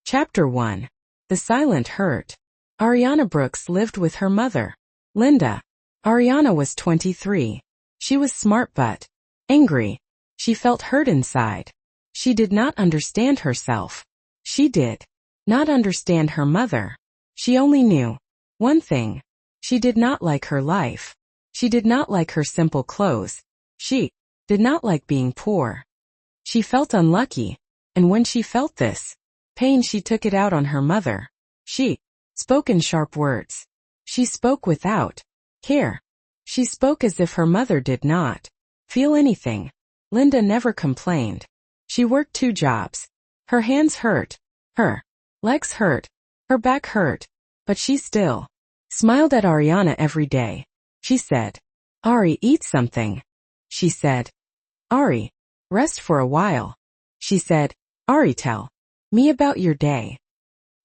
Chapter 1. The Silent Hurt. Ariana Brooks lived with her mother, Linda. Ariana was 23. She was smart but angry. She felt hurt inside. She did not understand herself. She did not understand her mother. She only knew one thing. She did not like her life. She did not like her simple clothes. She did not like being poor. She felt unlucky, and when she felt this pain, she took it out on her mother. She spoke in sharp words. She spoke without care. She spoke as if her mother did not feel anything. Linda never complained. She worked 2 jobs. Her hands hurt. Her legs hurt. Her back hurt. But she still smiled at Ariana every day. She said, "Ari, eat something." She said, "Ari, rest for a while." She said, "Ari, tell me about your day."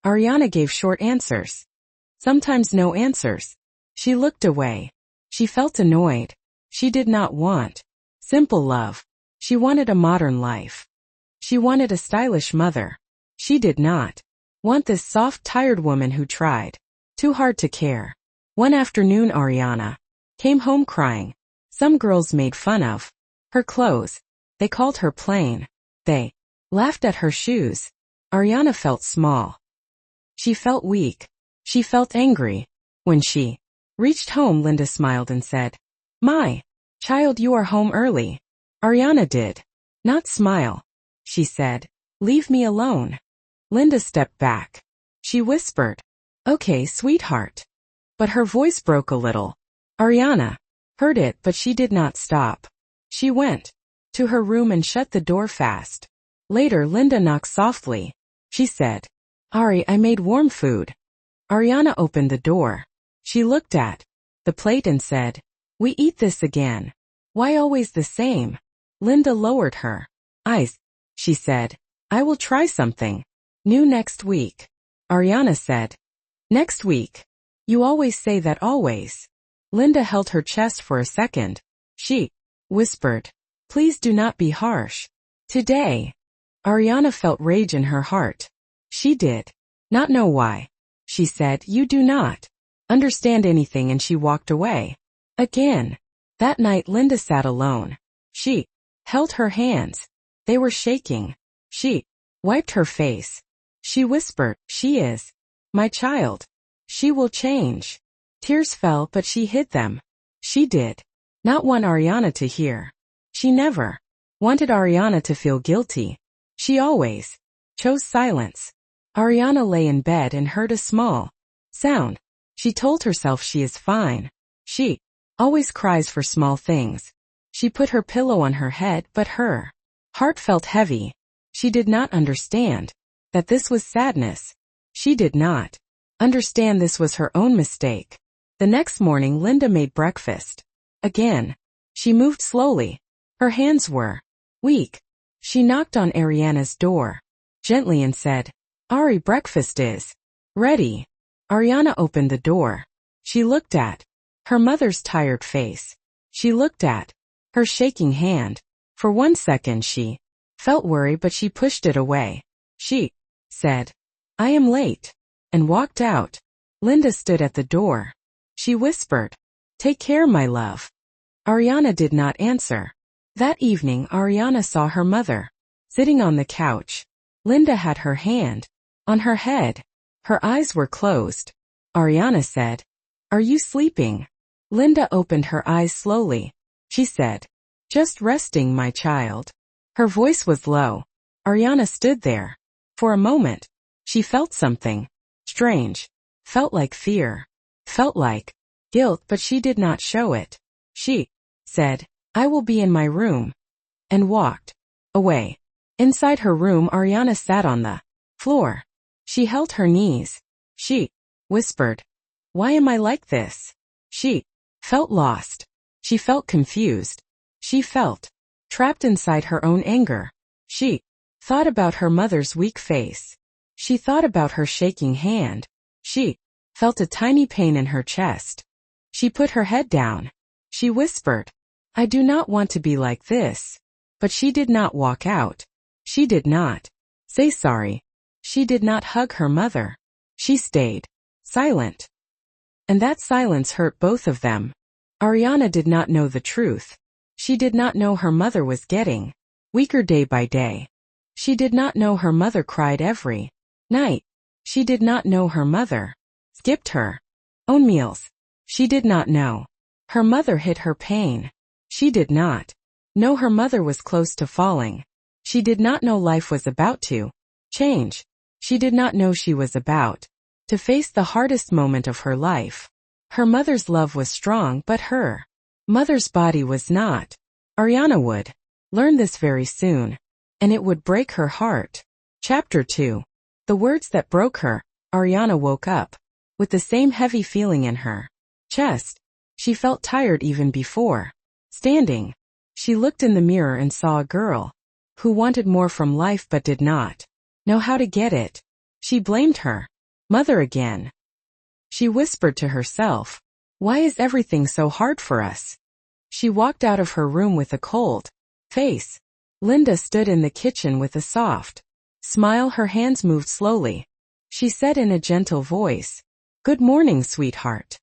Ariana gave short answers. Sometimes no answers. She looked away. She felt annoyed. She did not want simple love. She wanted a modern life. She wanted a stylish mother. She did not want this soft, tired woman who tried too hard to care. One afternoon, Ariana came home crying. Some girls made fun of her clothes. They called her plain. They laughed at her shoes. Ariana felt small. She felt weak. She felt angry. When she reached home, Linda smiled and said, "My child, you are home early." Ariana did not smile. She said, "Leave me alone." Linda stepped back. She whispered, "Okay, sweetheart." But her voice broke a little. Ariana heard it, but she did not stop. She went to her room and shut the door fast. Later, Linda knocked softly. She said, "Ari, I made warm food." Ariana opened the door. She looked at the plate and said, "We eat this again. Why always the same?" Linda lowered her eyes. She said, "I will try something new next week." Ariana said, "Next week? You always say that, always." Linda held her chest for a second. She whispered, "Please do not be harsh. Today." Ariana felt rage in her heart. She did not know why. She said, "You do not understand anything," and she walked away. Again. That night, Linda sat alone. She held her hands. They were shaking. She wiped her face. She whispered, "She is my child. She will change." Tears fell, but she hid them. She did not want Ariana to hear. She never wanted Ariana to feel guilty. She always chose silence. Ariana lay in bed and heard a small sound. She told herself she is fine. She always cries for small things. She put her pillow on her head, but her heart felt heavy. She did not understand that this was sadness. She did not understand this was her own mistake. The next morning, Linda made breakfast. Again. She moved slowly. Her hands were weak. She knocked on Ariana's door gently and said, "Ari, breakfast is ready." Ariana opened the door. She looked at her mother's tired face. She looked at her shaking hand. For 1 second she felt worry, but she pushed it away. She said, "I am late," and walked out. Linda stood at the door. She whispered, "Take care, my love." Ariana did not answer. That evening, Ariana saw her mother sitting on the couch. Linda had her hand on her head. Her eyes were closed. Ariana said, "Are you sleeping?" Linda opened her eyes slowly. She said, "Just resting, my child." Her voice was low. Ariana stood there. For a moment, she felt something strange. Felt like fear. Felt like guilt, but she did not show it. She said, "I will be in my room," and walked away. Inside her room, Ariana sat on the floor. She held her knees. She whispered, "Why am I like this?" She felt lost. She felt confused. She felt trapped inside her own anger. She thought about her mother's weak face. She thought about her shaking hand. She felt a tiny pain in her chest. She put her head down. She whispered, "I do not want to be like this." But she did not walk out. She did not say sorry. She did not hug her mother. She stayed silent. And that silence hurt both of them. Ariana did not know the truth. She did not know her mother was getting weaker day by day. She did not know her mother cried every night. She did not know her mother skipped her own meals. She did not know her mother hid her pain. She did not know her mother was close to falling. She did not know life was about to change. She did not know she was about to face the hardest moment of her life. Her mother's love was strong, but her mother's body was not. Ariana would learn this very soon, and it would break her heart. Chapter 2. The words that broke her. Ariana woke up with the same heavy feeling in her chest. She felt tired even before standing. She looked in the mirror and saw a girl who wanted more from life but did not know how to get it. She blamed her mother again. She whispered to herself, "Why is everything so hard for us?" She walked out of her room with a cold face. Linda stood in the kitchen with a soft smile. Her hands moved slowly. She said in a gentle voice, "Good morning, sweetheart."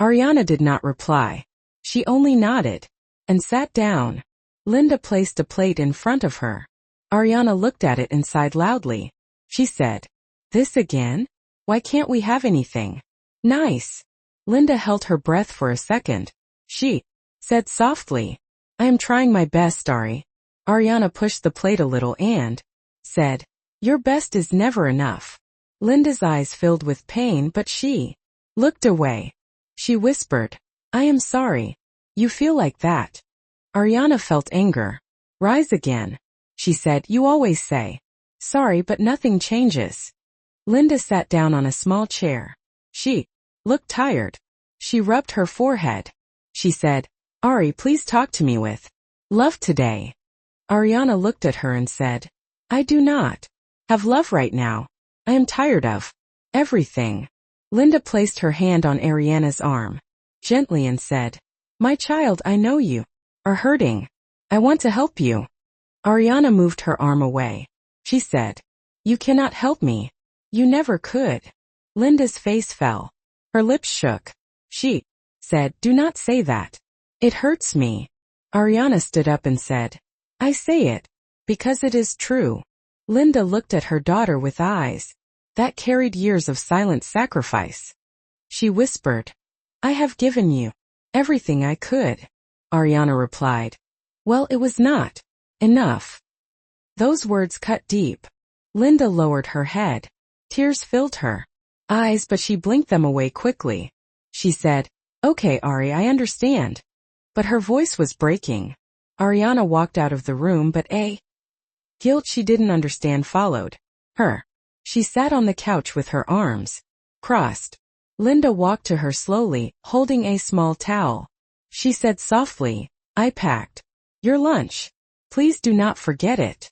Ariana did not reply. She only nodded and sat down. Linda placed a plate in front of her. Ariana looked at it and sighed loudly. She said, "This again? Why can't we have anything nice?" Linda held her breath for a second. She said softly, "I am trying my best, Ari." Ariana pushed the plate a little and said, "Your best is never enough." Linda's eyes filled with pain, but she looked away. She whispered, "I am sorry. You feel like that." Ariana felt anger rise again. She said, "You always say sorry, but nothing changes." Linda sat down on a small chair. She looked tired. She rubbed her forehead. She said, "Ari, please talk to me with love today." Ariana looked at her and said, "I do not have love right now. I am tired of everything." Linda placed her hand on Ariana's arm gently and said, "My child, I know you are hurting. I want to help you." Ariana moved her arm away. She said, "You cannot help me. You never could." Linda's face fell. Her lips shook. She said, "Do not say that. It hurts me." Ariana stood up and said, "I say it because it is true." Linda looked at her daughter with eyes that carried years of silent sacrifice. She whispered, "I have given you everything I could." Ariana replied, "Well, it was not enough." Those words cut deep. Linda lowered her head. Tears filled her eyes, but she blinked them away quickly. She said, "Okay, Ari, I understand." But her voice was breaking. Ariana walked out of the room, but a guilt she didn't understand followed her. She sat on the couch with her arms crossed. Linda walked to her slowly, holding a small towel. She said softly, "I packed your lunch. Please do not forget it."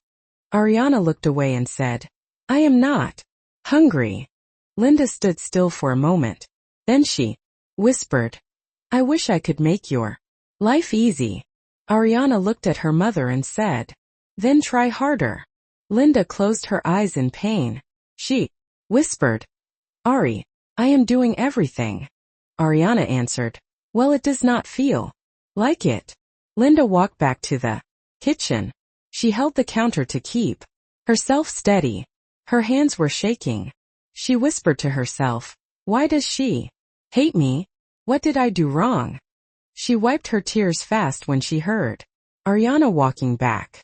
Ariana looked away and said, "I am not hungry." Linda stood still for a moment. Then she whispered, "I wish I could make your life easy." Ariana looked at her mother and said, "Then try harder." Linda closed her eyes in pain. She whispered, "Ari, I am doing everything." Ariana answered, "Well, it does not feel like it." Linda walked back to the kitchen. She held the counter to keep herself steady. Her hands were shaking. She whispered to herself, "Why does she hate me? What did I do wrong?" She wiped her tears fast when she heard Ariana walking back.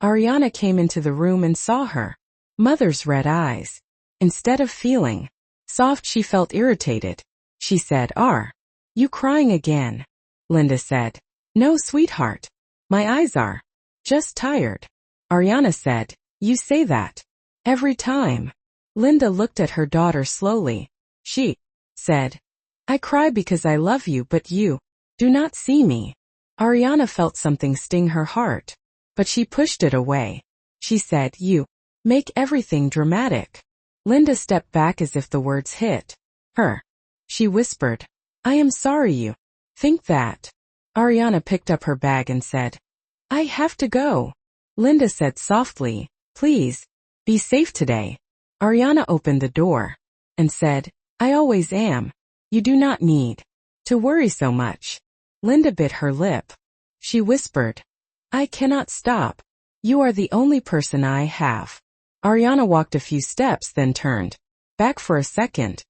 Ariana came into the room and saw her mother's red eyes. Instead of feeling soft, she felt irritated. She said, "Are you crying again?" Linda said, "No, sweetheart. My eyes are just tired." Ariana said, "You say that every time." Linda looked at her daughter slowly. She said, "I cry because I love you, but you do not see me." Ariana felt something sting her heart, but she pushed it away. She said, "You make everything dramatic." Linda stepped back as if the words hit her. She whispered, "I am sorry you think that." Ariana picked up her bag and said, "I have to go." Linda said softly, "Please, be safe today." Ariana opened the door and said, I always am. You do not need to worry so much. Linda bit her lip. She whispered, I cannot stop. You are the only person I have. Ariana walked a few steps, then turned back for a second.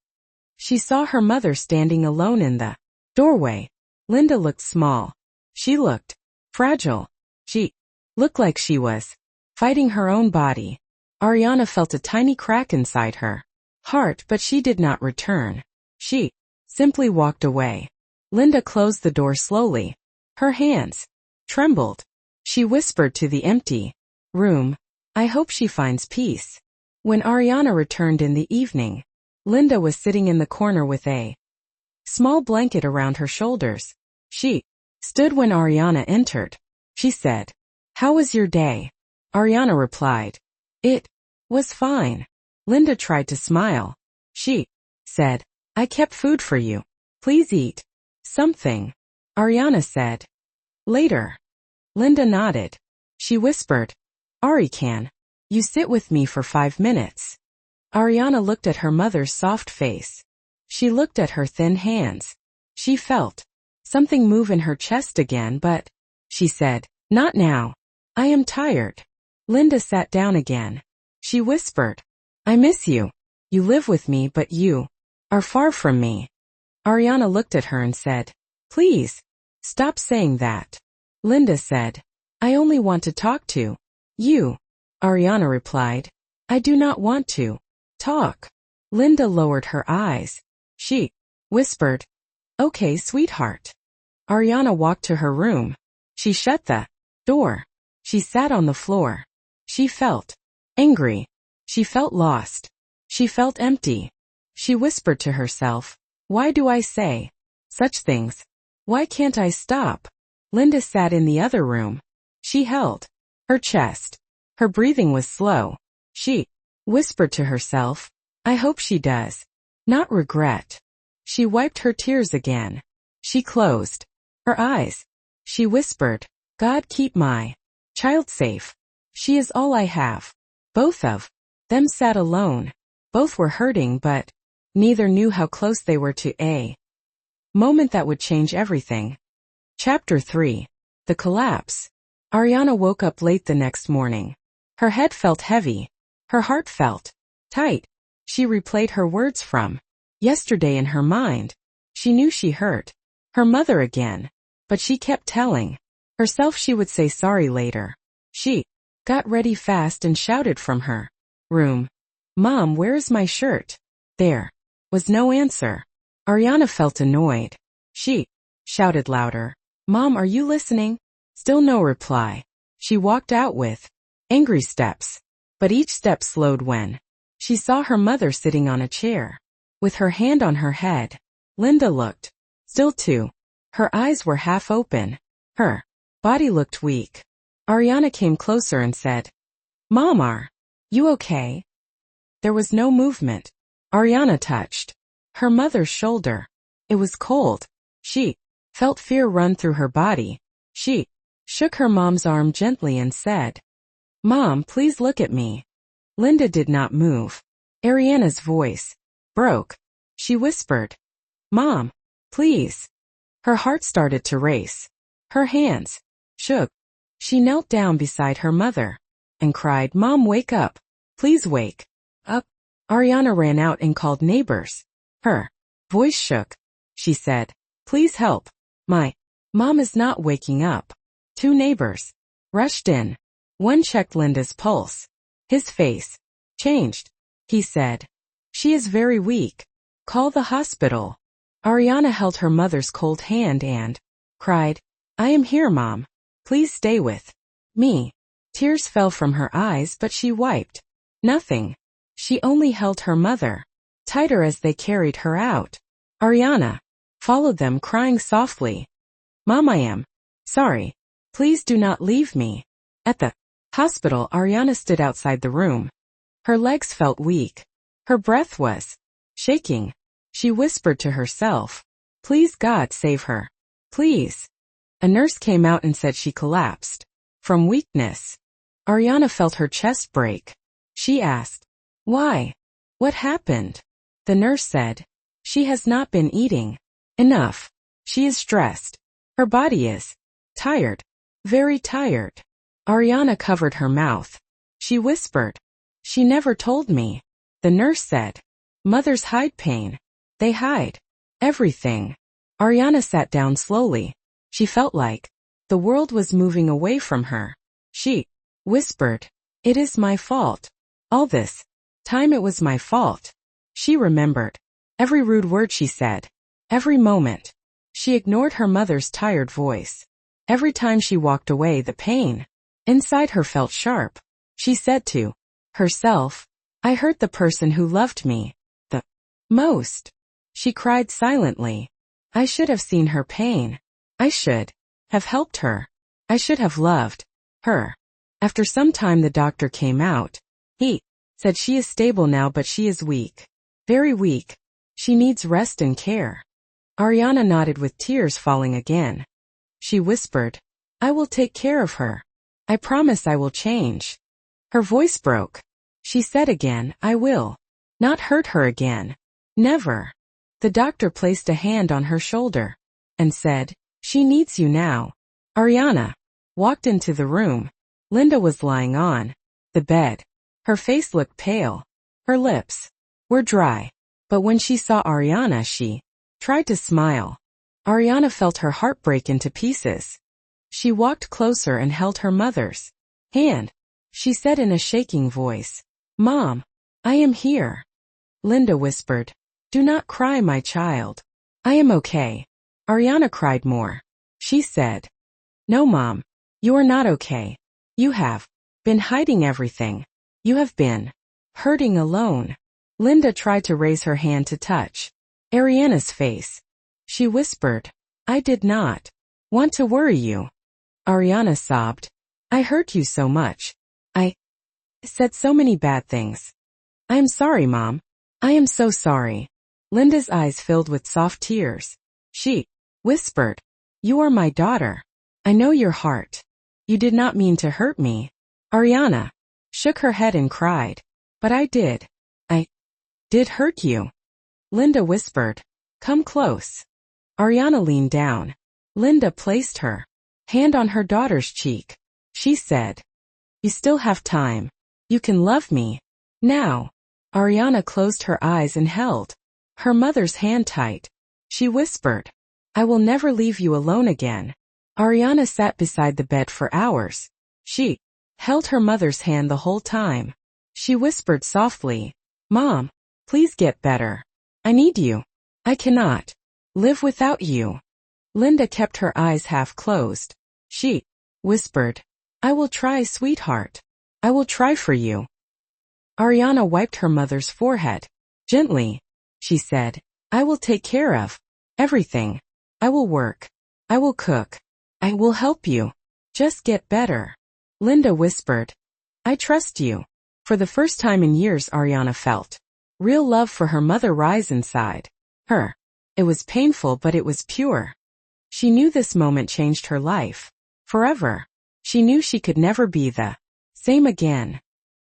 She saw her mother standing alone in the doorway. Linda looked small. She looked fragile. She looked like she was fighting her own body. Ariana felt a tiny crack inside her heart, but she did not return. She simply walked away. Linda closed the door slowly. Her hands trembled. She whispered to the empty room, I hope she finds peace. When Ariana returned in the evening, Linda was sitting in the corner with a small blanket around her shoulders. She stood when Ariana entered. She said, How was your day? Ariana replied, It was fine. Linda tried to smile. She said, I kept food for you. Please eat something. Ariana said, Later. Linda nodded. She whispered, Ari, can you sit with me for 5 minutes? Ariana looked at her mother's soft face. She looked at her thin hands. She felt something move in her chest again, but she said, Not now. I am tired. Linda sat down again. She whispered, I miss you. You live with me, but you are far from me. Ariana looked at her and said, Please, stop saying that. Linda said, I only want to talk to you. Ariana replied, I do not want to talk. Linda lowered her eyes. She whispered, Okay, sweetheart. Ariana walked to her room. She shut the door. She sat on the floor. She felt angry. She felt lost. She felt empty. She whispered to herself, Why do I say such things? Why can't I stop? Linda sat in the other room. She held her chest. Her breathing was slow. She whispered to herself, I hope she does not regret. She wiped her tears again. She closed her eyes. She whispered, God, keep my child safe. She is all I have. Both of them sat alone. Both were hurting, but neither knew how close they were to a moment that would change everything. Chapter 3. The Collapse. Ariana woke up late the next morning. Her head felt heavy. Her heart felt tight. She replayed her words from yesterday in her mind. She knew she hurt her mother again, but she kept telling herself she would say sorry later. She got ready fast and shouted from her room, Mom, where is my shirt? There was no answer. Ariana felt annoyed. She shouted louder, Mom, are you listening? Still no reply. She walked out with angry steps, but each step slowed when she saw her mother sitting on a chair with her hand on her head. Linda looked still too. Her eyes were half open. Her body looked weak. Ariana came closer and said, Mom, are you okay? There was no movement. Ariana touched her mother's shoulder. It was cold. She felt fear run through her body. She shook her mom's arm gently and said, Mom, please look at me. Linda did not move. Ariana's voice broke. She whispered, Mom, please. Her heart started to race. Her hands shook. She knelt down beside her mother and cried, Mom, wake up. Please wake up. Ariana ran out and called neighbors. Her voice shook. She said, Please help. My mom is not waking up. 2 neighbors rushed in. One checked Linda's pulse. His face changed. He said, She is very weak. Call the hospital. Ariana held her mother's cold hand and cried, I am here, Mom. Please stay with me. Tears fell from her eyes, but she wiped nothing. She only held her mother tighter as they carried her out. Ariana followed them, crying softly, Mom, I am sorry. Please do not leave me. At the hospital, Ariana stood outside the room. Her legs felt weak. Her breath was shaking. She whispered to herself, Please, God, save her. Please. A nurse came out and said she collapsed from weakness. Ariana felt her chest break. She asked, Why? What happened? The nurse said. She has not been eating enough. She is stressed. Her body is tired. Very tired. Ariana covered her mouth. She whispered. She never told me. The nurse said. Mothers hide pain. They hide everything. Ariana sat down slowly. She felt like the world was moving away from her. She whispered. It is my fault. All this time it was my fault. She remembered every rude word she said. Every moment. She ignored her mother's tired voice. Every time she walked away, the pain inside her felt sharp. She said to herself, I hurt the person who loved me the most. She cried silently. I should have seen her pain. I should have helped her. I should have loved her. After some time the doctor came out. He said she is stable now, but she is weak. Very weak. She needs rest and care. Ariana nodded with tears falling again. She whispered, I will take care of her. I promise I will change. Her voice broke. She said again, I will not hurt her again. Never. The doctor placed a hand on her shoulder and said, she needs you now. Ariana walked into the room. Linda was lying on the bed. Her face looked pale. Her lips were dry. But when she saw Ariana, she tried to smile. Ariana felt her heart break into pieces. She walked closer and held her mother's hand. She said in a shaking voice, Mom, I am here. Linda whispered, do not cry, my child. I am okay. Ariana cried more. She said, no, Mom, you are not okay. You have been hiding everything. You have been hurting alone. Linda tried to raise her hand to touch Ariana's face. She whispered, I did not want to worry you. Ariana sobbed, I hurt you so much. I said so many bad things. I am sorry, Mom. I am so sorry. Linda's eyes filled with soft tears. She whispered, you are my daughter. I know your heart. You did not mean to hurt me. Ariana shook her head and cried, but I did. I did hurt you. Linda whispered, come close. Ariana leaned down. Linda placed her hand on her daughter's cheek. She said, you still have time. You can love me now. Ariana closed her eyes and held her mother's hand tight. She whispered, I will never leave you alone again. Ariana sat beside the bed for hours. She held her mother's hand the whole time. She whispered softly, Mom, please get better. I need you. I cannot live without you. Linda kept her eyes half closed. She whispered, I will try, sweetheart. I will try for you. Ariana wiped her mother's forehead. Gently, she said, I will take care of everything. I will work. I will cook. I will help you. Just get better. Linda whispered, I trust you. For the first time in years, Ariana felt real love for her mother rise inside her. It was painful, but it was pure. She knew this moment changed her life forever. She knew she could never be the same again.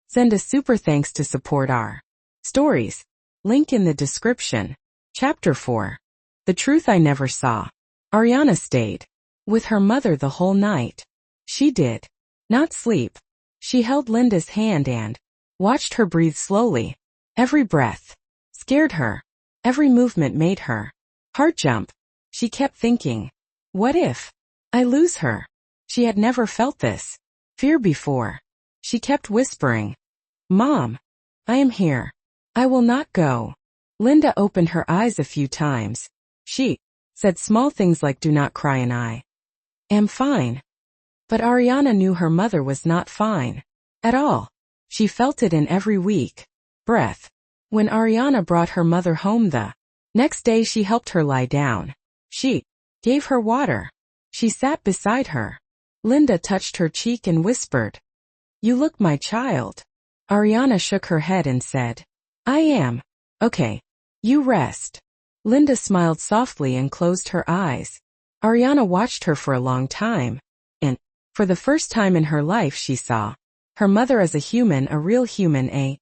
Send a super thanks to support our stories. Link in the description. Chapter 4. The Truth I Never Saw. Ariana stayed with her mother the whole night. She did not sleep. She held Linda's hand and watched her breathe slowly. Every breath scared her. Every movement made her heart jump. She kept thinking, what if I lose her? She had never felt this fear before. She kept whispering, Mom, I am here. I will not go. Linda opened her eyes a few times. She said small things like, do not cry, and I am fine. But Ariana knew her mother was not fine at all. She felt it in every weak breath. When Ariana brought her mother home the next day, she helped her lie down. She gave her water. She sat beside her. Linda touched her cheek and whispered, you look, my child. Ariana shook her head and said, I am okay. You rest. Linda smiled softly and closed her eyes. Ariana watched her for a long time, and for the first time in her life she saw her mother as a human, a real human, a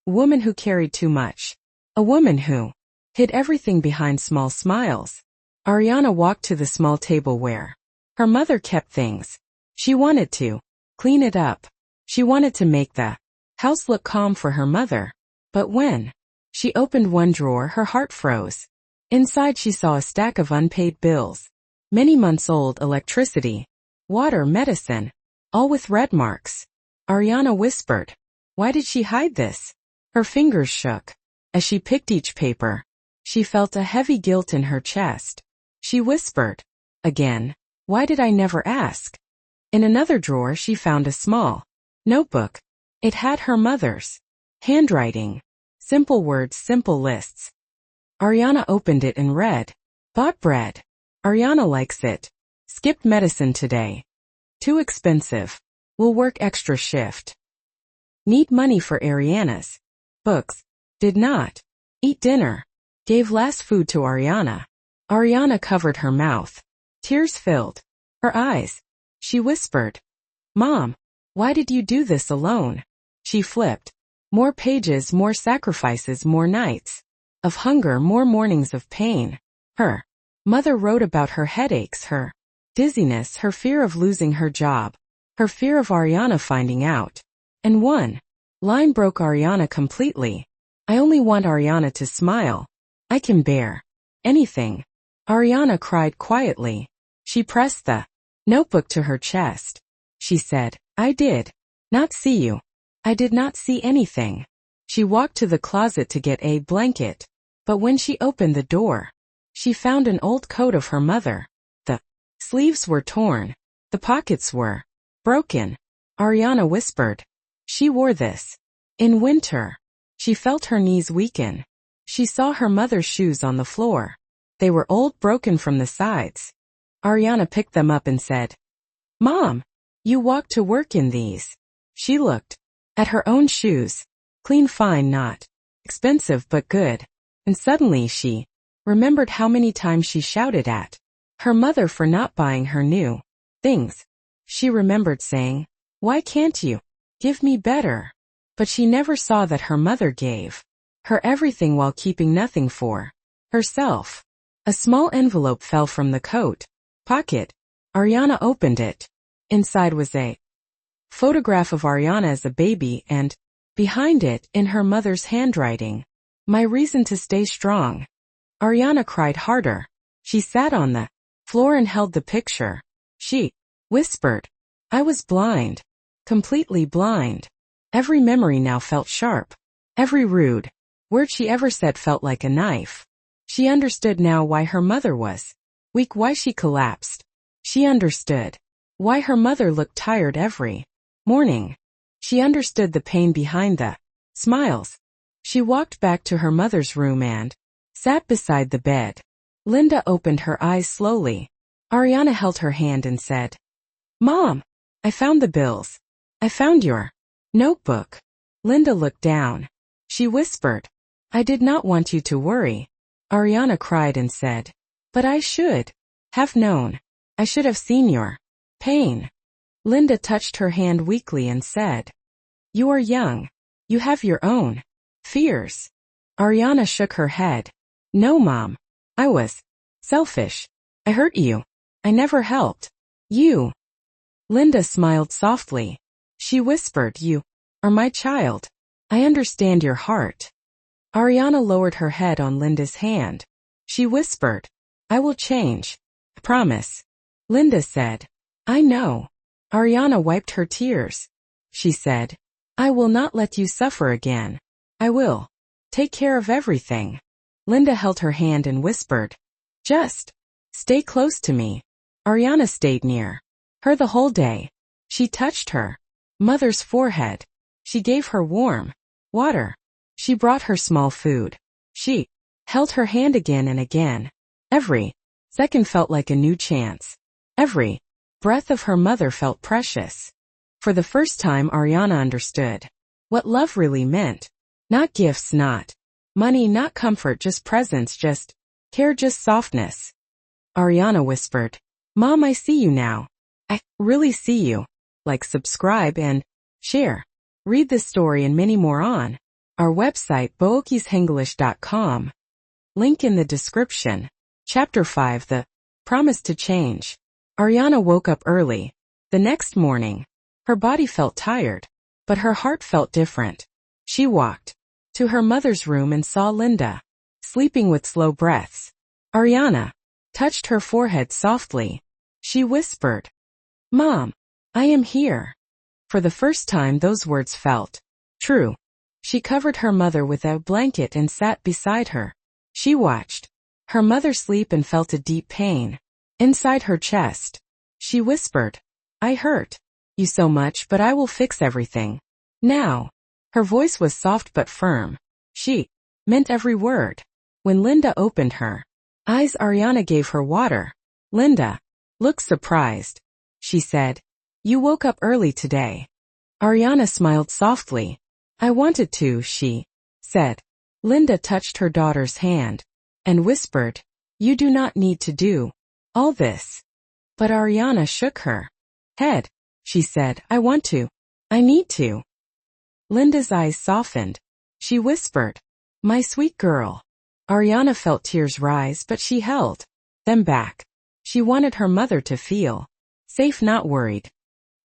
A woman who carried too much. A woman who hid everything behind small smiles. Ariana walked to the small table where her mother kept things. She wanted to clean it up. She wanted to make the house look calm for her mother. But when she opened one drawer, her heart froze. Inside she saw a stack of unpaid bills. Many months old: electricity, water, medicine, all with red marks. Ariana whispered, "Why did she hide this?" Her fingers shook. As she picked each paper, she felt a heavy guilt in her chest. She whispered, again, "Why did I never ask?" In another drawer she found a small notebook. It had her mother's handwriting. Simple words, simple lists. Ariana opened it and read, "Bought bread. Ariana likes it. Skipped medicine today. Too expensive. Will work extra shift. Need money for Ariana's books. Did not eat dinner. Gave last food to Ariana." Ariana covered her mouth. Tears filled her eyes. She whispered, "Mom, why did you do this alone?" She flipped. More pages, more sacrifices, more nights of hunger, more mornings of pain. Her mother wrote about her headaches, her dizziness, her fear of losing her job, her fear of Ariana finding out. And one line broke Ariana completely. "I only want Ariana to smile. I can bear anything." Ariana cried quietly. She pressed the notebook to her chest. She said, "I did not see you. I did not see anything." She walked to the closet to get a blanket. But when she opened the door, she found an old coat of her mother. The sleeves were torn. The pockets were broken. Ariana whispered, "She wore this in winter." She felt her knees weaken. She saw her mother's shoes on the floor. They were old, broken from the sides. Ariana picked them up and said, "Mom, you walk to work in these." She looked at her own shoes. Clean, fine, not expensive, but good. And suddenly she remembered how many times she shouted at her mother for not buying her new things. She remembered saying, "Why can't you give me better?" But she never saw that her mother gave her everything while keeping nothing for herself. A small envelope fell from the coat pocket. Ariana opened it. Inside was a photograph of Ariana as a baby, and behind it, in her mother's handwriting, "My reason to stay strong." Ariana cried harder. She sat on the floor and held the picture. She whispered, "I was blind. Completely blind." Every memory now felt sharp. Every rude word she ever said felt like a knife. She understood now why her mother was weak, why she collapsed. She understood why her mother looked tired every morning. She understood the pain behind the smiles. She walked back to her mother's room and sat beside the bed. Linda opened her eyes slowly. Ariana held her hand and said, "Mom, I found the bills. I found your notebook." Linda looked down. She whispered, "I did not want you to worry." Ariana cried and said, "But I should have known. I should have seen your pain." Linda touched her hand weakly and said, "You are young. You have your own fears." Ariana shook her head. "No, Mom. I was selfish. I hurt you. I never helped you." Linda smiled softly. She whispered, "You are my child. I understand your heart." Ariana lowered her head on Linda's hand. She whispered, "I will change. I promise." Linda said, "I know." Ariana wiped her tears. She said, "I will not let you suffer again. I will take care of everything." Linda held her hand and whispered, "Just stay close to me." Ariana stayed near her the whole day. She touched her mother's forehead. She gave her warm water. She brought her small food. She held her hand again and again. Every second felt like a new chance. Every breath of her mother felt precious. For the first time, Ariana understood what love really meant. Not gifts, not money, not comfort, just presence, just care, just softness. Ariana whispered, "Mom, I see you now. I really see you." Like, subscribe, and share. Read this story and many more on Our website bookishenglish.com. Link in the description. Chapter 5 The Promise to Change. Ariana woke up early. The next morning, her body felt tired, but her heart felt different. She walked to her mother's room and saw Linda, sleeping with slow breaths. Ariana touched her forehead softly. She whispered, "Mom, I am here." For the first time those words felt true. She covered her mother with a blanket and sat beside her. She watched her mother sleep and felt a deep pain inside her chest. She whispered, "I hurt you so much, but I will fix everything now." Her voice was soft but firm. She meant every word. When Linda opened her eyes, Ariana gave her water. Linda looked surprised. She said, "You woke up early today." Ariana smiled softly. "I wanted to," she said. Linda touched her daughter's hand and whispered, "You do not need to do all this." But Ariana shook her head. She said, "I want to. I need to." Linda's eyes softened. She whispered, "My sweet girl." Ariana felt tears rise, but she held them back. She wanted her mother to feel safe, not worried.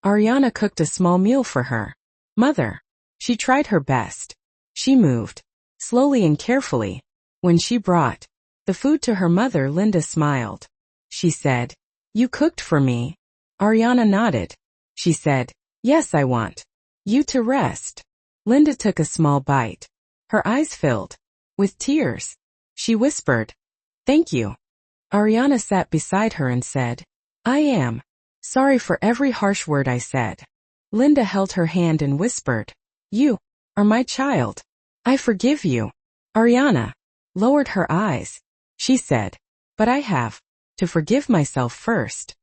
Ariana cooked a small meal for her mother. She tried her best. She moved slowly and carefully. When she brought the food to her mother, Linda smiled. She said, "You cooked for me?" Ariana nodded. She said, "Yes, I want you to rest." Linda took a small bite. Her eyes filled with tears. She whispered, "Thank you." Ariana sat beside her and said, "I am sorry for every harsh word I said." Linda held her hand and whispered, "You are my child. I forgive you." Ariana lowered her eyes. She said, "But I have to forgive myself first."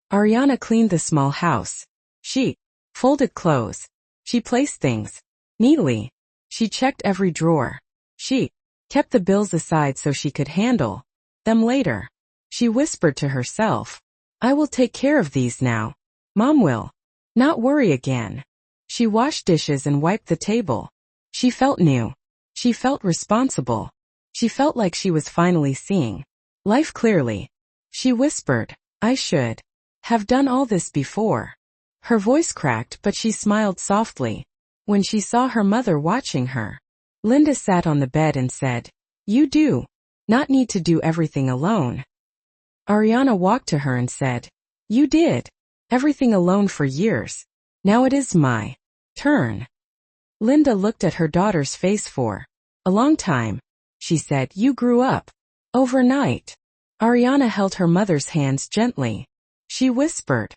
Ariana cleaned the small house. She folded clothes. She placed things neatly. She checked every drawer. She kept the bills aside so she could handle them later. She whispered to herself, "I will take care of these now. Mom will not worry again." She washed dishes and wiped the table. She felt new. She felt responsible. She felt like she was finally seeing life clearly. She whispered, "I should have done all this before." Her voice cracked, but she smiled softly. When she saw her mother watching her, Linda sat on the bed and said, "You do not need to do everything alone." Ariana walked to her and said, "You did everything alone for years. Now it is my turn." Linda looked at her daughter's face for a long time. She said, "You grew up overnight." Ariana held her mother's hands gently. She whispered,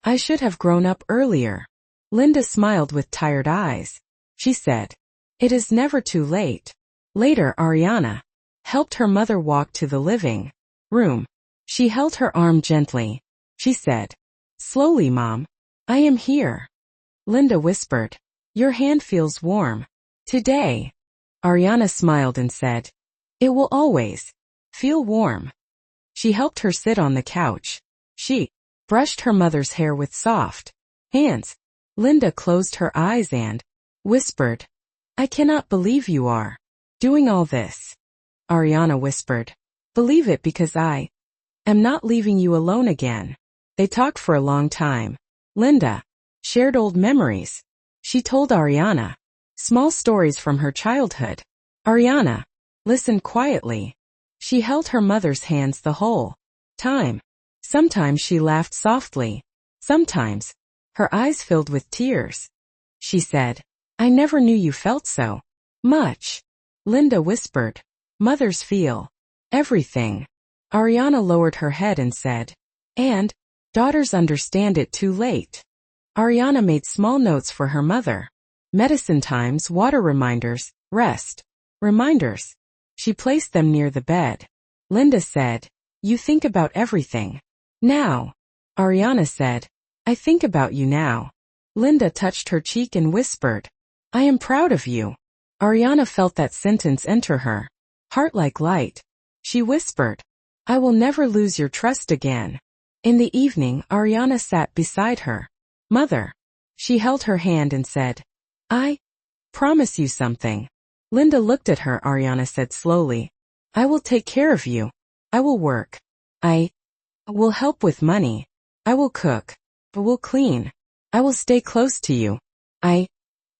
"I should have grown up earlier." Linda smiled with tired eyes. She said, "It is never too late." Later, Ariana helped her mother walk to the living room. She held her arm gently. She said, "Slowly, Mom. I am here." Linda whispered, "Your hand feels warm today." Ariana smiled and said, "It will always feel warm." She helped her sit on the couch. She brushed her mother's hair with soft hands. Linda closed her eyes and whispered, "I cannot believe you are doing all this." Ariana whispered, "Believe it because I am not leaving you alone again." They talked for a long time. Linda shared old memories. She told Ariana small stories from her childhood. Ariana listened quietly. She held her mother's hands the whole time. Sometimes she laughed softly. Sometimes her eyes filled with tears. She said, "I never knew you felt so much." Linda whispered, "Mothers feel everything." Ariana lowered her head and said, "And daughters understand it too late." Ariana made small notes for her mother. Medicine times, water reminders, rest reminders. She placed them near the bed. Linda said, "You think about everything now." Ariana said, "I think about you now." Linda touched her cheek and whispered, "I am proud of you." Ariana felt that sentence enter her heart like light. She whispered, "I will never lose your trust again." In the evening, Ariana sat beside her mother. She held her hand and said, "I promise you something. Linda looked at her. Ariana said slowly, I will take care of you. I will work. I will help with money. I will cook. I will clean. I will stay close to you. I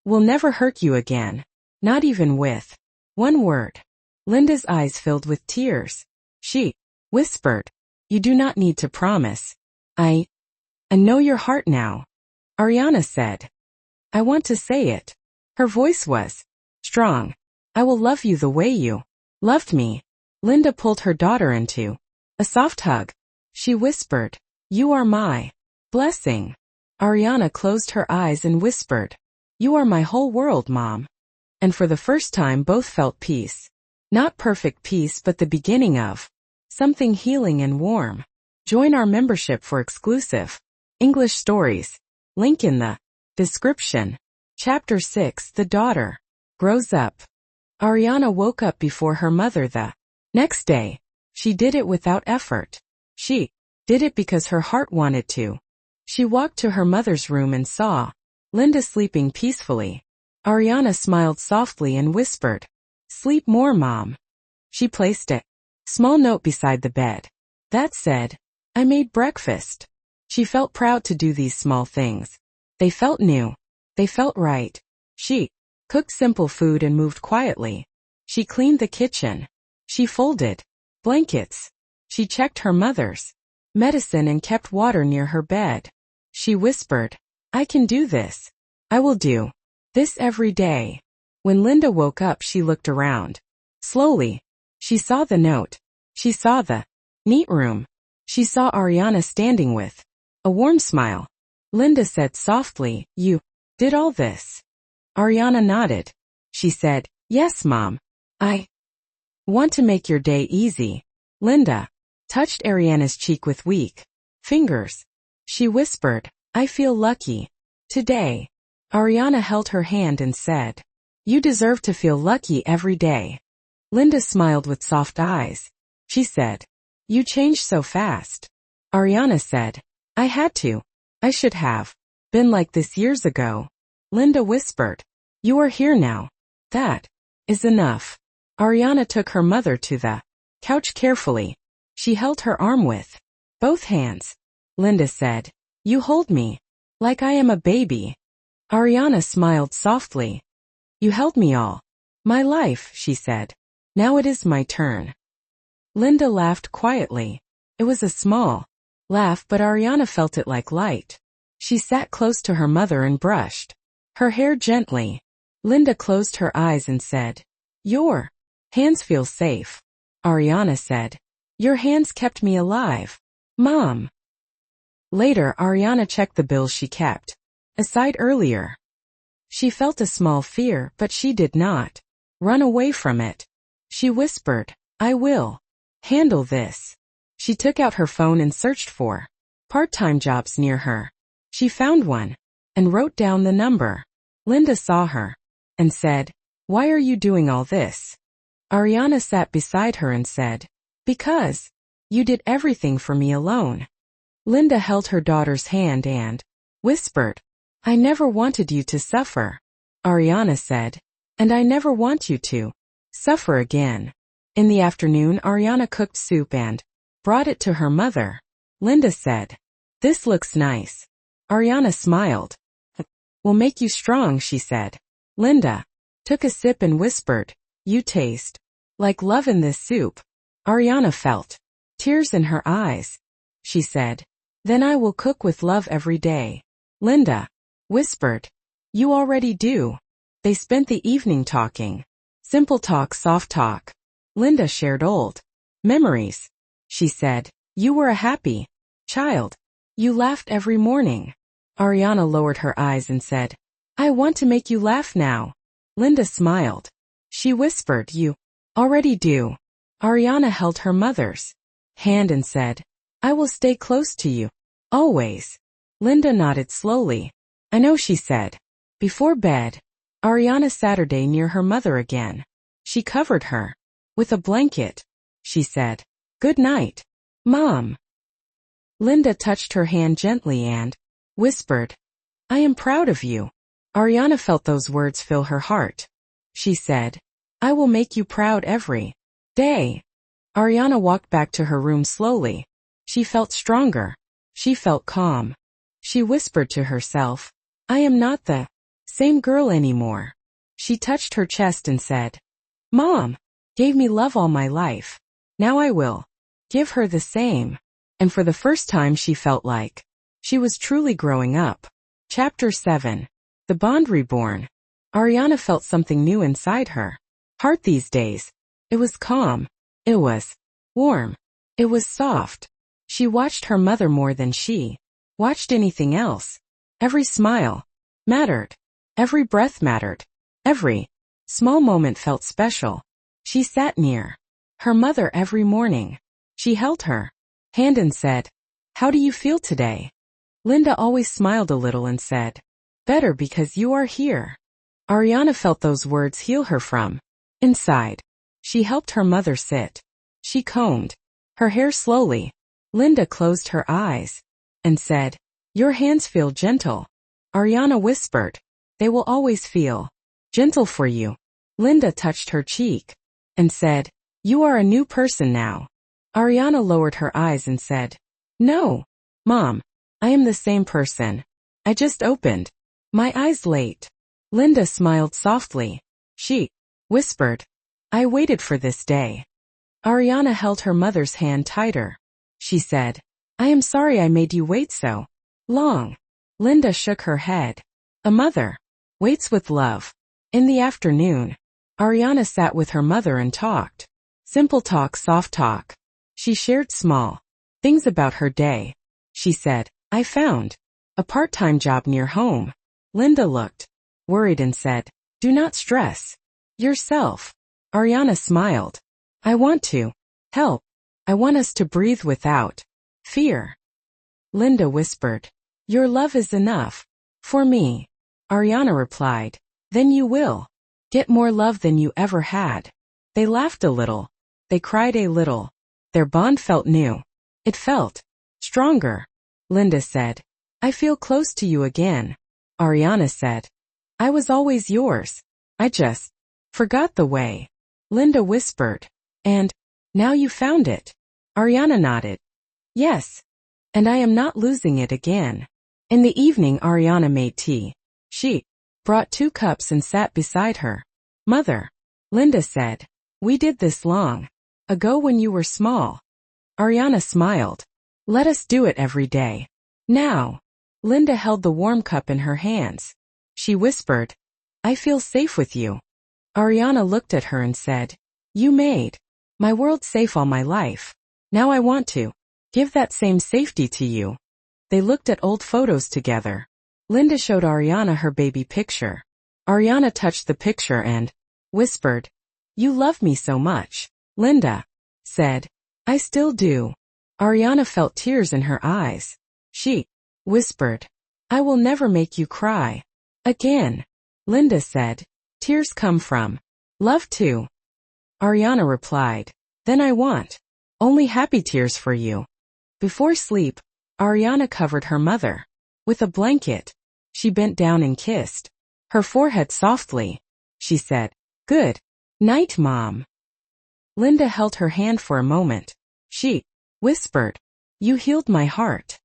will never hurt you again. Not even with one word. Linda's eyes filled with tears. She whispered, You do not need to promise. I know your heart now. Ariana said, I want to say it. Her voice was strong. I will love you the way you loved me. Linda pulled her daughter into a soft hug. She whispered, You are my blessing. Ariana closed her eyes and whispered, You are my whole world, Mom. And for the first time both felt peace. Not perfect peace, but the beginning of something healing and warm. Join our membership for exclusive English stories. Link in the description. Chapter 6. The daughter grows up. Ariana woke up before her mother the next day. She did it without effort. She did it because her heart wanted to. She walked to her mother's room and saw Linda sleeping peacefully. Ariana smiled softly and whispered, Sleep more, Mom. She placed a small note beside the bed. That said, I made breakfast. She felt proud to do these small things. They felt new. They felt right. She cooked simple food and moved quietly. She cleaned the kitchen. She folded blankets. She checked her mother's medicine and kept water near her bed. She whispered, I can do this. I will do this every day. When Linda woke up, she looked around. Slowly, she saw the note. She saw the neat room. She saw Ariana standing with a warm smile. Linda said softly, You did all this? Ariana nodded. She said, Yes, Mom. I want to make your day easy. Linda touched Ariana's cheek with weak fingers. She whispered, I feel lucky today. Ariana held her hand and said, You deserve to feel lucky every day. Linda smiled with soft eyes. She said, You changed so fast. Ariana said, I had to. I should have been like this years ago. Linda whispered, You are here now. That is enough. Ariana took her mother to the couch carefully. She held her arm with both hands. Linda said, You hold me like I am a baby. Ariana smiled softly. You held me all my life, she said. Now it is my turn. Linda laughed quietly. It was a small laugh, but Ariana felt it like light. She sat close to her mother and brushed her hair gently. Linda closed her eyes and said, Your hands feel safe. Ariana said, Your hands kept me alive, Mom. Later, Ariana checked the bills she kept aside earlier. She felt a small fear, but she did not run away from it. She whispered, I will handle this. She took out her phone and searched for part-time jobs near her. She found one and wrote down the number. Linda saw her and said, Why are you doing all this? Ariana sat beside her and said, Because you did everything for me alone. Linda held her daughter's hand and whispered, I never wanted you to suffer. Ariana said, And I never want you to suffer again. In the afternoon, Ariana cooked soup and brought it to her mother. Linda said, This looks nice. Ariana smiled. Will make you strong, she said. Linda took a sip and whispered, You taste like love in this soup. Ariana felt tears in her eyes. She said, Then I will cook with love every day. Linda whispered, You already do. They spent the evening talking. Simple talk, soft talk. Linda shared old memories. She said, You were a happy child. You laughed every morning. Ariana lowered her eyes and said, I want to make you laugh now. Linda smiled. She whispered, You already do. Ariana held her mother's hand and said, I will stay close to you. Always. Linda nodded slowly. I know, she said. Before bed, Ariana sat her day near her mother again. She covered her with a blanket. She said, Good night, Mom. Linda touched her hand gently and whispered, I am proud of you. Ariana felt those words fill her heart. She said, "I will make you proud every day." Ariana walked back to her room slowly. She felt stronger. She felt calm. She whispered to herself, "I am not the same girl anymore." She touched her chest and said, "Mom gave me love all my life. Now I will give her the same." And for the first time she felt like she was truly growing up. Chapter 7. The Bond Reborn. Ariana felt something new inside her heart these days. It was calm. It was warm. It was soft. She watched her mother more than she watched anything else. Every smile mattered. Every breath mattered. Every small moment felt special. She sat near her mother every morning. She held her hand and said, "How do you feel today?" Linda always smiled a little and said, "Better because you are here." Ariana felt those words heal her from inside. She helped her mother sit. She combed her hair slowly. Linda closed her eyes and said, "Your hands feel gentle." Ariana whispered, "They will always feel gentle for you." Linda touched her cheek and said, "You are a new person now." Ariana lowered her eyes and said, "No, Mom, I am the same person. I just opened my eyes late." Linda smiled softly. She whispered, "I waited for this day." Ariana held her mother's hand tighter. She said, "I am sorry I made you wait so long." Linda shook her head. A mother waits with love. In the afternoon, Ariana sat with her mother and talked. Simple talk, soft talk. She shared small things about her day. She said, "I found a part-time job near home." Linda looked worried and said, "Do not stress yourself." Ariana smiled. "I want to help. I want us to breathe without fear." Linda whispered, "Your love is enough for me." Ariana replied, "Then you will get more love than you ever had." They laughed a little. They cried a little. Their bond felt new. It felt stronger. Linda said, "I feel close to you again." Ariana said, "I was always yours. I just forgot the way." Linda whispered, "And now you found it." Ariana nodded. "Yes. And I am not losing it again." In the evening Ariana made tea. She brought 2 cups and sat beside her mother. Linda said, "We did this long ago when you were small." Ariana smiled. "Let us do it every day now." Linda held the warm cup in her hands. She whispered, "I feel safe with you." Ariana looked at her and said, "You made my world safe all my life. Now I want to give that same safety to you." They looked at old photos together. Linda showed Ariana her baby picture. Ariana touched the picture and whispered, "You love me so much." Linda said, "I still do." Ariana felt tears in her eyes. She whispered, "I will never make you cry again." Linda said, "Tears come from love too." Ariana replied, "Then I want only happy tears for you." Before sleep, Ariana covered her mother with a blanket. She bent down and kissed her forehead softly. She said, "Good night, Mom." Linda held her hand for a moment. She whispered, "You healed my heart."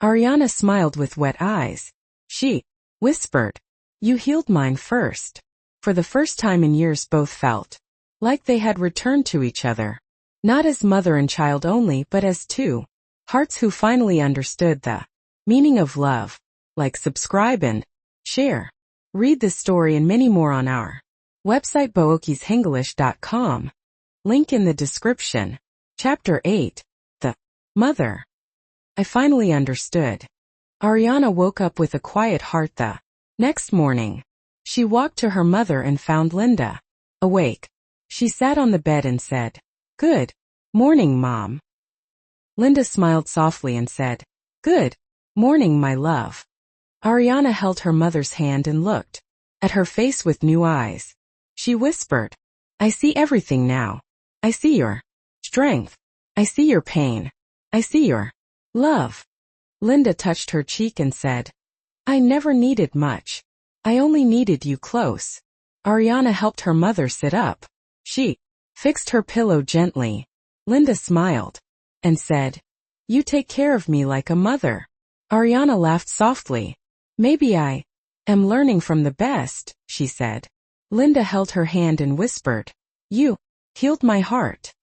Ariana smiled with wet eyes. She whispered, "You healed mine first." For the first time in years both felt like they had returned to each other. Not as mother and child only but as two hearts who finally understood the meaning of love. Like, subscribe and share. Read this story and many more on our website bookishenglish.com. Link in the description. Chapter 8. The Mother. I finally understood. Ariana woke up with a quiet heart the next morning. She walked to her mother and found Linda awake. She sat on the bed and said, "Good morning, Mom." Linda smiled softly and said, "Good morning, my love." Ariana held her mother's hand and looked at her face with new eyes. She whispered, "I see everything now. I see your strength. I see your pain. I see your love." Linda touched her cheek and said, "I never needed much I only needed you close. Ariana helped her mother sit up. She fixed her pillow gently. Linda smiled and said, "You take care of me like a mother." Ariana laughed softly. "Maybe I am learning from the best," she said. Linda held her hand and whispered, "You healed my heart."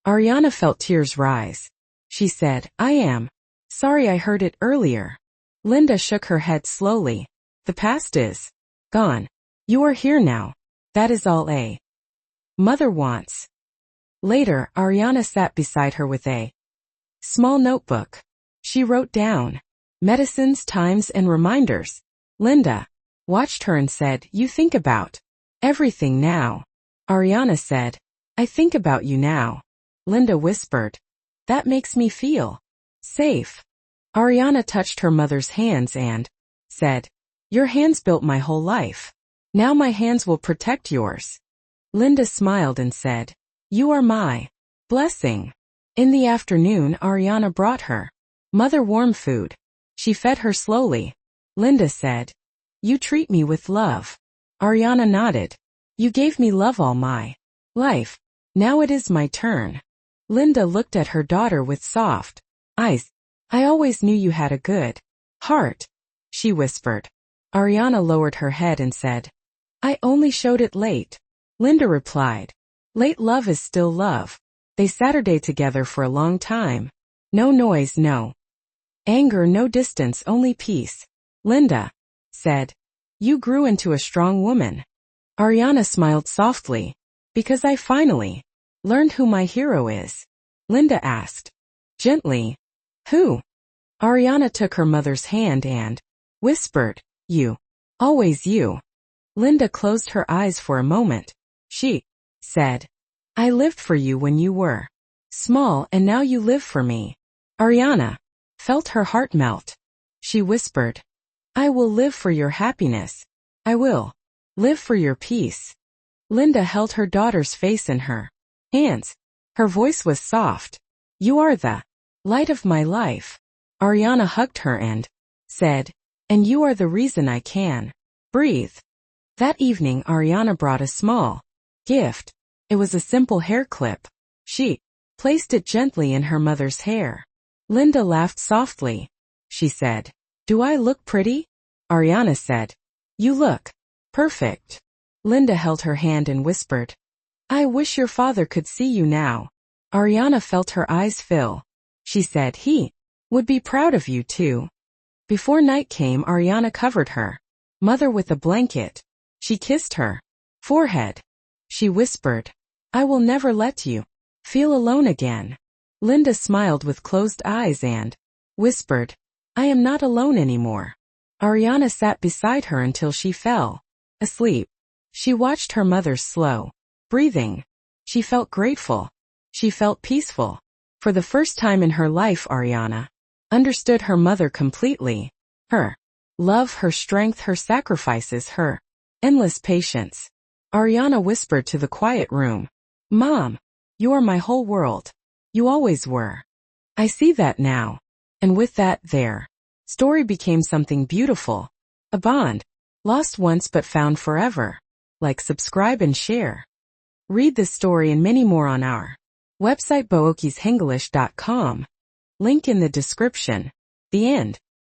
Ariana felt tears rise. She said, "I am sorry I heard it earlier." Linda shook her head slowly. "The past is gone. You are here now. That is all a mother wants." Later, Ariana sat beside her with a small notebook. She wrote down medicines, times, and reminders. Linda watched her and said, "You think about everything now." Ariana said, "I think about you now." Linda whispered, "That makes me feel safe." Ariana touched her mother's hands and said, "Your hands built my whole life. Now my hands will protect yours." Linda smiled and said, "You are my blessing." In the afternoon, Ariana brought her mother warm food. She fed her slowly. Linda said, "You treat me with love." Ariana nodded. "You gave me love all my life. Now it is my turn." Linda looked at her daughter with soft eyes. "I always knew you had a good heart," she whispered. Ariana lowered her head and said, "I only showed it late." Linda replied, "Late love is still love." They Saturday together for a long time. No noise, no anger, no distance, only peace. Linda said, "You grew into a strong woman." Ariana smiled softly. "Because I finally learned who my hero is." Linda asked gently, "Who?" Ariana took her mother's hand and whispered, "You. Always you." Linda closed her eyes for a moment. She said, "I lived for you when you were small, and now you live for me." Ariana felt her heart melt. She whispered, "I will live for your happiness. I will live for your peace." Linda held her daughter's face in her hands. Her voice was soft. "You are the light of my life." Ariana hugged her and said, "And you are the reason I can breathe." That evening, Ariana brought a small gift. It was a simple hair clip. She placed it gently in her mother's hair. Linda laughed softly. She said, "Do I look pretty?" Ariana said, "You look perfect." Linda held her hand and whispered, "I wish your father could see you now." Ariana felt her eyes fill. She said, "He would be proud of you too." Before night came, Ariana covered her mother with a blanket. She kissed her forehead. She whispered, "I will never let you feel alone again." Linda smiled with closed eyes and whispered, "I am not alone anymore." Ariana sat beside her until she fell asleep. She watched her mother's slow breathing. She felt grateful. She felt peaceful. For the first time in her life, Ariana understood her mother completely. Her love, her strength, her sacrifices, her endless patience. Ariana whispered to the quiet room, "Mom, you are my whole world. You always were." "I see that now." And with that, their story became something beautiful. A bond, lost once but found forever. Like, subscribe, and share. Read this story and many more on our website bookiesenglish.com. Link in the description. The end.